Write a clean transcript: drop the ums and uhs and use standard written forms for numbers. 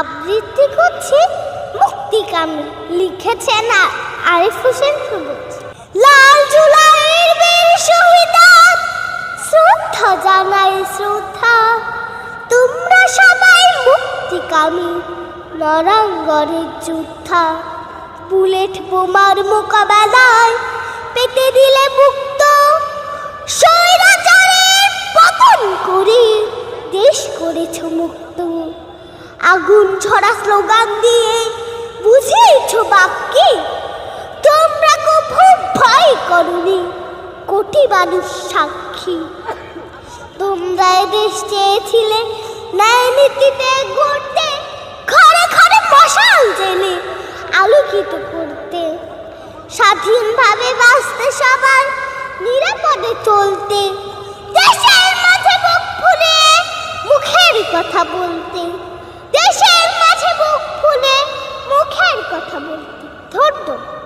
আবৃত্তি করছি মুক্তিকামী, লিখেছেন আরিফ হোসেন সবুজ। লাল জুলাইয়ের বীর শহীদাত শ্রদ্ধা জানাই শ্রদ্ধা, তোমরা সবাই মুক্তিকামী নরাঙ্গনের যোদ্ধা। বুলেট বোমার মোকাবেলায় পেতে দিলে মুক্ত, স্বৈরাচারের পতন করে দেশ করেছ মুক্ত। আগুন ঝরা স্লোগান দিয়ে বুঝিয়েছ বাক্যে, তোমরা খুব ভয় করনি কোটি মানুষ সাক্ষী। তোমরা এদেশ চেয়েছিলে ন্যায় নীতিতে গড়তে, ঘরে ঘরে মশাল জেলে আলোকিত করতে, স্বাধীনভাবে বাঁচতে সবার নিরাপদে চলতে, দেশের মাঝে বুক ফুলে মুখের কথা বলতে, দেশের মাঝে বুক ফুলে মুখের কথা বলতে। ধৈর্য।